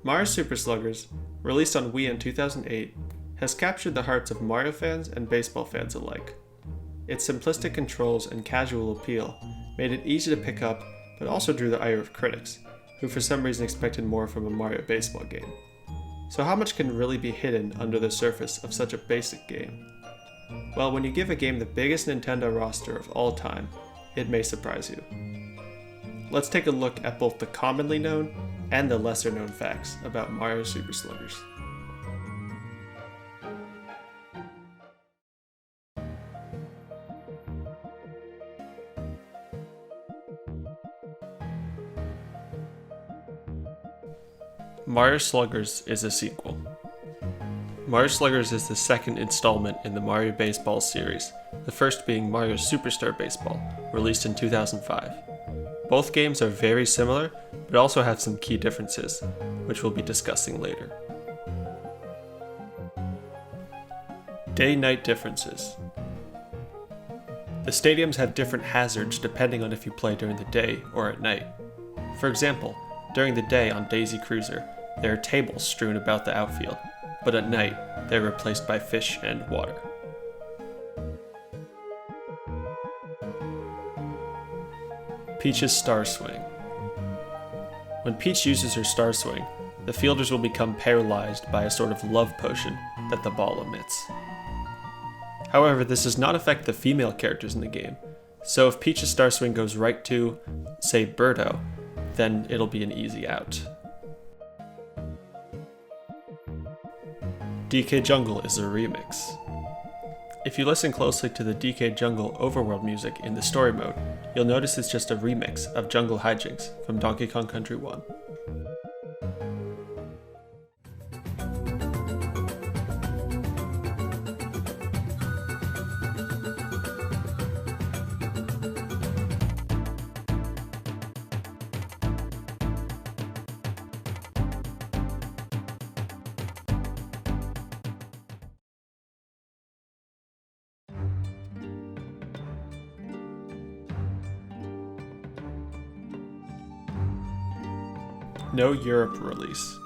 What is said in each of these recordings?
Mario Super Sluggers, released on Wii in 2008, has captured the hearts of Mario fans and baseball fans alike. Its simplistic controls and casual appeal made it easy to pick up, but also drew the ire of critics, who for some reason expected more from a Mario baseball game. So how much can really be hidden under the surface of such a basic game? Well, when you give a game the biggest Nintendo roster of all time, it may surprise you. Let's take a look at both the commonly known and the lesser known facts about Mario Super Sluggers. Mario Sluggers is a sequel. Mario Sluggers is the second installment in the Mario Baseball series, the first being Mario Superstar Baseball, released in 2005. Both games are very similar, but also have some key differences, which we'll be discussing later. Day-night differences. The stadiums have different hazards depending on if you play during the day or at night. For example, during the day on Daisy Cruiser, there are tables strewn about the outfield, but at night, they're replaced by fish and water. Peach's Star Swing. When Peach uses her Star Swing, the fielders will become paralyzed by a sort of love potion that the ball emits. However, this does not affect the female characters in the game, so if Peach's Star Swing goes right to, say, Birdo, then it'll be an easy out. DK Jungle is a remix. If you listen closely to the DK Jungle overworld music in the story mode, you'll notice it's just a remix of Jungle Hijinks from Donkey Kong Country 1. No Europe release.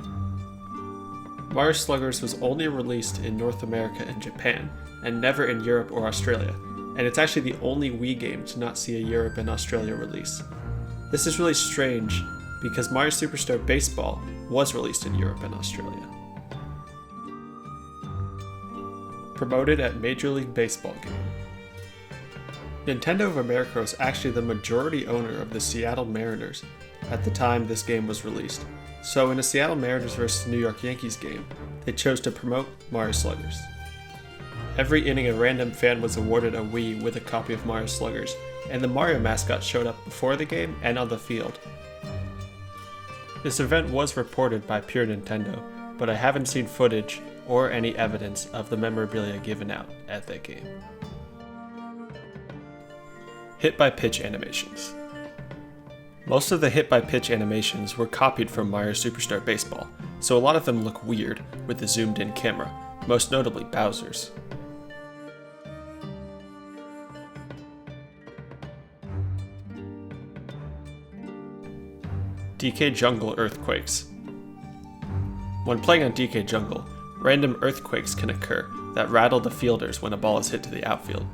Mario Sluggers was only released in North America and Japan, and never in Europe or Australia, and it's actually the only Wii game to not see a Europe and Australia release. This is really strange, because Mario Superstar Baseball was released in Europe and Australia. Promoted at Major League Baseball game. Nintendo of America was actually the majority owner of the Seattle Mariners at the time this game was released, so in a Seattle Mariners vs. New York Yankees game, they chose to promote Mario Sluggers. Every inning a random fan was awarded a Wii with a copy of Mario Sluggers, and the Mario mascot showed up before the game and on the field. This event was reported by Pure Nintendo, but I haven't seen footage or any evidence of the memorabilia given out at that game. Hit by pitch animations. Most of the hit-by-pitch animations were copied from Mario Superstar Baseball, so a lot of them look weird with the zoomed-in camera, most notably Bowser's. DK Jungle Earthquakes. When playing on DK Jungle, random earthquakes can occur that rattle the fielders when a ball is hit to the outfield.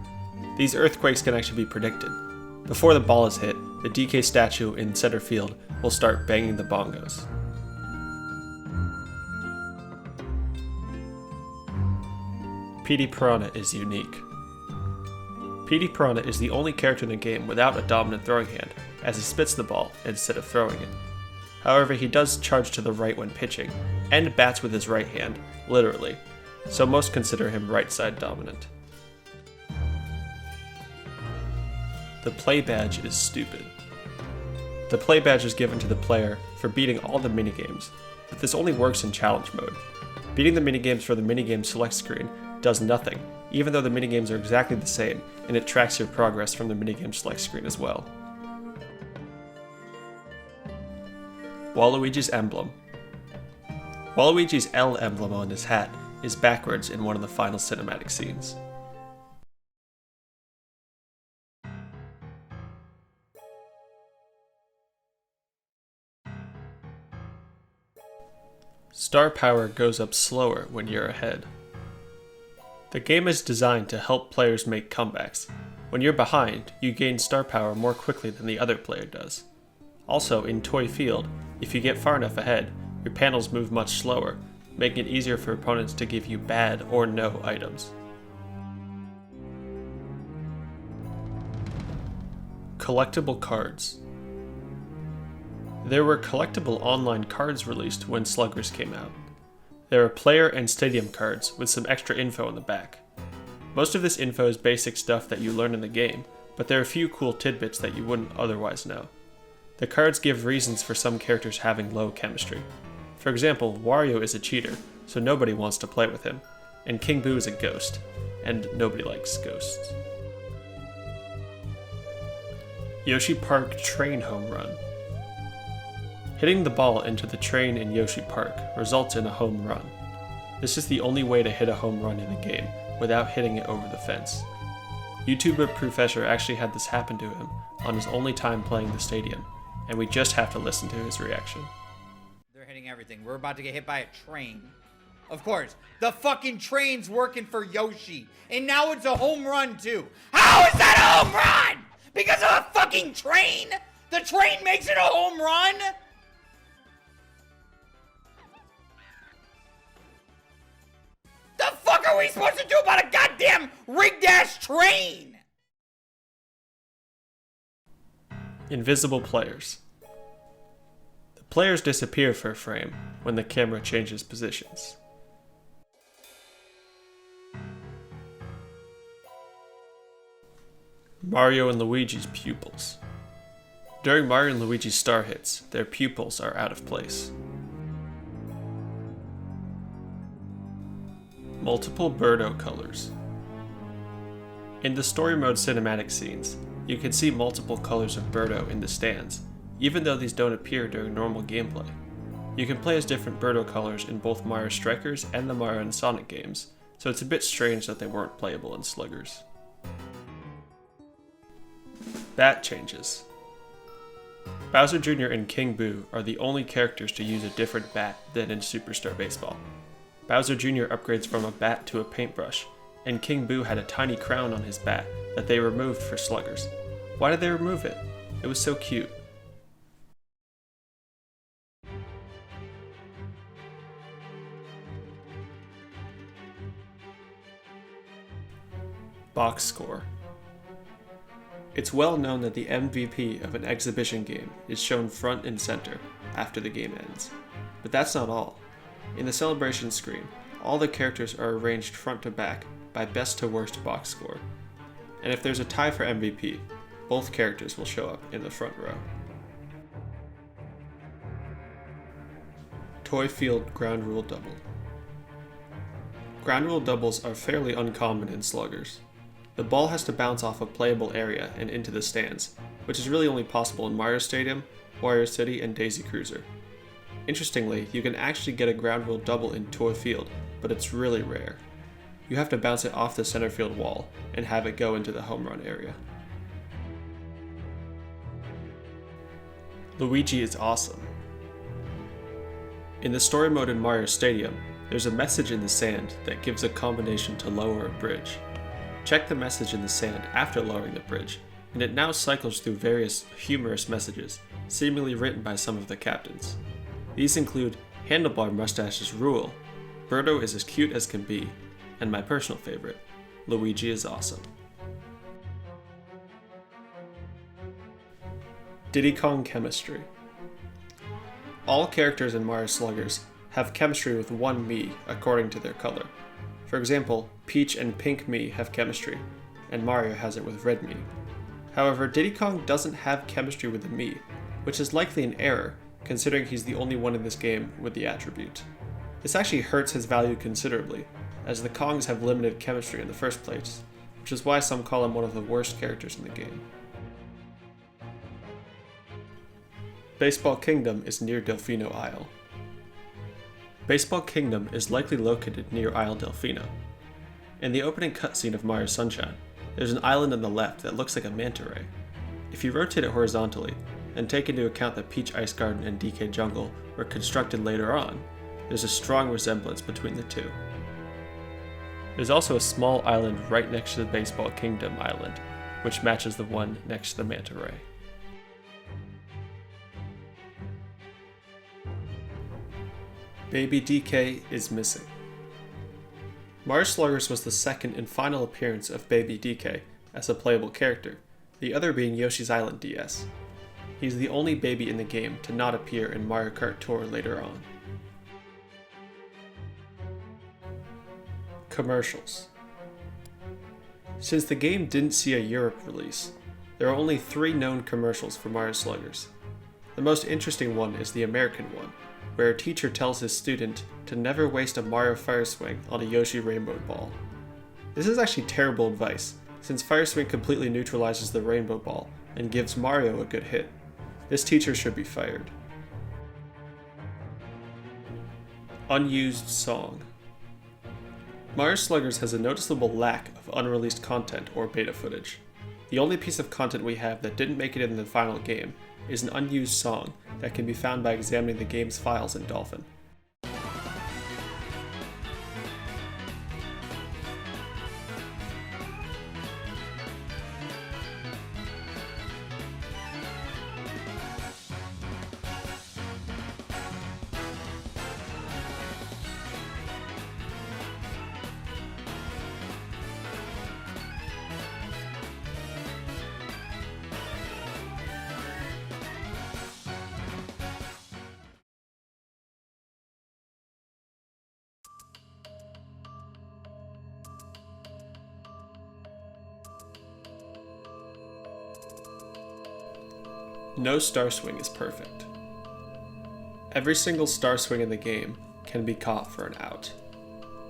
These earthquakes can actually be predicted. Before the ball is hit, the DK statue in center field will start banging the bongos. Petey Piranha is unique. Petey Piranha is the only character in the game without a dominant throwing hand, as he spits the ball instead of throwing it. However, he does charge to the right when pitching, and bats with his right hand, literally, so most consider him right side dominant. The play badge is stupid. The play badge is given to the player for beating all the minigames, but this only works in challenge mode. Beating the minigames for the minigame select screen does nothing, even though the minigames are exactly the same, and it tracks your progress from the minigame select screen as well. Waluigi's emblem. Waluigi's L emblem on his hat is backwards in one of the final cinematic scenes. Star power goes up slower when you're ahead. The game is designed to help players make comebacks. When you're behind, you gain star power more quickly than the other player does. Also, in Toy Field, if you get far enough ahead, your panels move much slower, making it easier for opponents to give you bad or no items. Collectible cards. There were collectible online cards released when Sluggers came out. There are player and stadium cards with some extra info on the back. Most of this info is basic stuff that you learn in the game, but there are a few cool tidbits that you wouldn't otherwise know. The cards give reasons for some characters having low chemistry. For example, Wario is a cheater, so nobody wants to play with him, and King Boo is a ghost, and nobody likes ghosts. Yoshi Park Train Home Run. Hitting the ball into the train in Yoshi Park results in a home run. This is the only way to hit a home run in the game without hitting it over the fence. YouTuber Professor actually had this happen to him on his only time playing the stadium, and we just have to listen to his reaction. They're hitting everything. We're about to get hit by a train. Of course, the fucking train's working for Yoshi, and now it's a home run too. How is that a home run? Because of a fucking train? The train makes it a home run? The fuck are we supposed to do about a goddamn rigged ass train? Invisible players. The players disappear for a frame when the camera changes positions. Mario and Luigi's pupils. During Mario and Luigi's star hits, their pupils are out of place. Multiple Birdo colors. In the story mode cinematic scenes, you can see multiple colors of Birdo in the stands, even though these don't appear during normal gameplay. You can play as different Birdo colors in both Mario Strikers and the Mario and Sonic games, so it's a bit strange that they weren't playable in Sluggers. Bat changes. Bowser Jr. and King Boo are the only characters to use a different bat than in Superstar Baseball. Bowser Jr. upgrades from a bat to a paintbrush, and King Boo had a tiny crown on his bat that they removed for Sluggers. Why did they remove it? It was so cute. Box score. It's well known that the MVP of an exhibition game is shown front and center after the game ends. But that's not all. In the celebration screen, all the characters are arranged front to back by best to worst box score. And if there's a tie for MVP, both characters will show up in the front row. Toy Field Ground Rule Double. Ground rule doubles are fairly uncommon in Sluggers. The ball has to bounce off a playable area and into the stands, which is really only possible in Mario Stadium, Wario City, and Daisy Cruiser. Interestingly, you can actually get a ground rule double in Toy Field, but it's really rare. You have to bounce it off the center field wall and have it go into the home run area. Luigi is awesome. In the story mode in Mario Stadium, there's a message in the sand that gives a combination to lower a bridge. Check the message in the sand after lowering the bridge, and it now cycles through various humorous messages, seemingly written by some of the captains. These include Handlebar Mustache's rule, Birdo is as cute as can be, and my personal favorite, Luigi is awesome. Diddy Kong chemistry. All characters in Mario Sluggers have chemistry with one Mii according to their color. For example, Peach and Pink Mii have chemistry, and Mario has it with Red Mii. However, Diddy Kong doesn't have chemistry with the Mii, which is likely an error, considering he's the only one in this game with the attribute. This actually hurts his value considerably, as the Kongs have limited chemistry in the first place, which is why some call him one of the worst characters in the game. Baseball Kingdom is near Delfino Isle. Baseball Kingdom is likely located near Isle Delfino. In the opening cutscene of Mario Sunshine, there's an island on the left that looks like a manta ray. If you rotate it horizontally, and take into account that Peach Ice Garden and DK Jungle were constructed later on, there's a strong resemblance between the two. There's also a small island right next to the Baseball Kingdom island, which matches the one next to the manta ray. Baby DK is missing. Mario Sluggers was the second and final appearance of Baby DK as a playable character, the other being Yoshi's Island DS. He's the only baby in the game to not appear in Mario Kart Tour later on. Commercials. Since the game didn't see a Europe release, there are only 3 known commercials for Mario Sluggers. The most interesting one is the American one, where a teacher tells his student to never waste a Mario Fire Swing on a Yoshi Rainbow Ball. This is actually terrible advice, since Fire Swing completely neutralizes the Rainbow Ball and gives Mario a good hit. This teacher should be fired. Unused song. Mario Sluggers has a noticeable lack of unreleased content or beta footage. The only piece of content we have that didn't make it in the final game is an unused song that can be found by examining the game's files in Dolphin. No star swing is perfect. Every single star swing in the game can be caught for an out.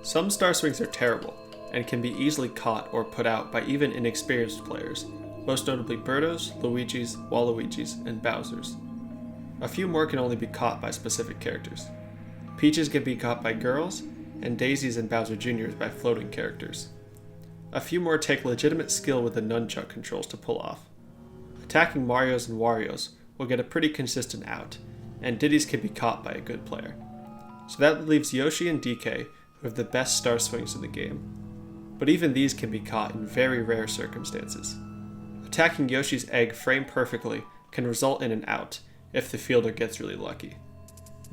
Some star swings are terrible and can be easily caught or put out by even inexperienced players, most notably Birdos, Luigis, Waluigis, and Bowsers. A few more can only be caught by specific characters. Peaches can be caught by girls, and Daisies and Bowser Jr. by floating characters. A few more take legitimate skill with the nunchuck controls to pull off. Attacking Marios and Warios will get a pretty consistent out, and Diddy's can be caught by a good player. So that leaves Yoshi and DK, who have the best star swings in the game. But even these can be caught in very rare circumstances. Attacking Yoshi's egg frame perfectly can result in an out, if the fielder gets really lucky.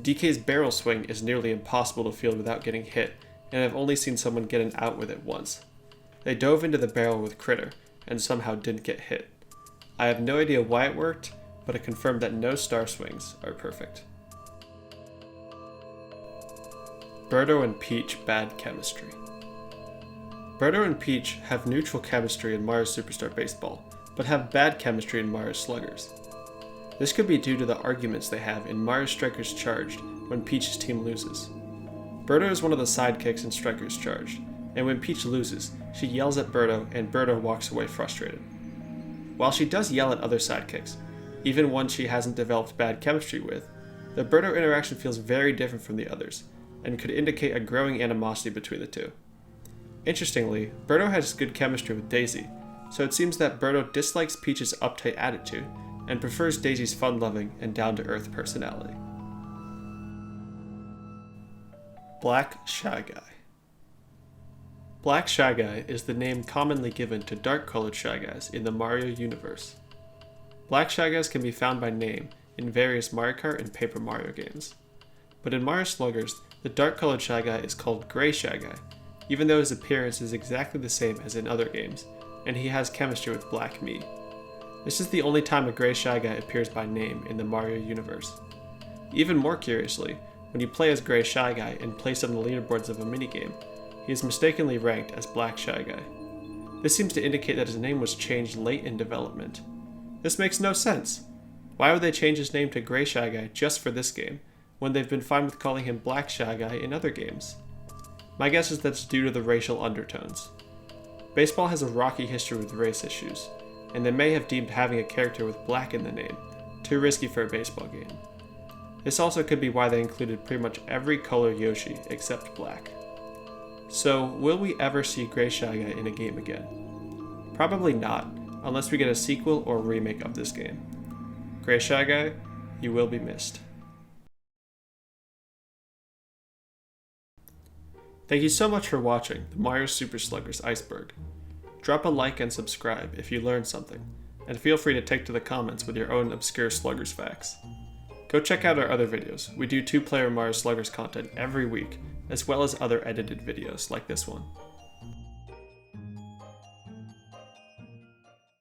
DK's barrel swing is nearly impossible to field without getting hit, and I've only seen someone get an out with it once. They dove into the barrel with Critter, and somehow didn't get hit. I have no idea why it worked, but it confirmed that no star swings are perfect. Birdo and Peach bad chemistry. Birdo and Peach have neutral chemistry in Mario Superstar Baseball, but have bad chemistry in Mario Sluggers. This could be due to the arguments they have in Mario Strikers Charged when Peach's team loses. Birdo is one of the sidekicks in Strikers Charged, and when Peach loses, she yells at Birdo and Birdo walks away frustrated. While she does yell at other sidekicks, even ones she hasn't developed bad chemistry with, the Birdo interaction feels very different from the others, and could indicate a growing animosity between the two. Interestingly, Birdo has good chemistry with Daisy, so it seems that Birdo dislikes Peach's uptight attitude, and prefers Daisy's fun-loving and down-to-earth personality. Black Shyguy. Black Shyguy is the name commonly given to dark-colored Shyguys in the Mario universe. Black Shyguys can be found by name in various Mario Kart and Paper Mario games. But in Mario Sluggers, the dark-colored Shyguy is called Gray Shyguy, even though his appearance is exactly the same as in other games, and he has chemistry with Black Mii. This is the only time a Gray Shyguy appears by name in the Mario universe. Even more curiously, when you play as Gray Shyguy and placed on the leaderboards of a minigame, he is mistakenly ranked as Black Shyguy. This seems to indicate that his name was changed late in development. This makes no sense. Why would they change his name to Gray Shyguy just for this game, when they've been fine with calling him Black Shyguy in other games? My guess is that's due to the racial undertones. Baseball has a rocky history with race issues, and they may have deemed having a character with black in the name too risky for a baseball game. This also could be why they included pretty much every color Yoshi except black. So, will we ever see Gray Shyguy in a game again? Probably not, unless we get a sequel or remake of this game. Gray Shyguy, you will be missed. Thank you so much for watching the Mario Super Sluggers Iceberg. Drop a like and subscribe if you learned something, and feel free to take to the comments with your own obscure Sluggers facts. Go check out our other videos. We do 2-player Mario Sluggers content every week, as well as other edited videos like this one.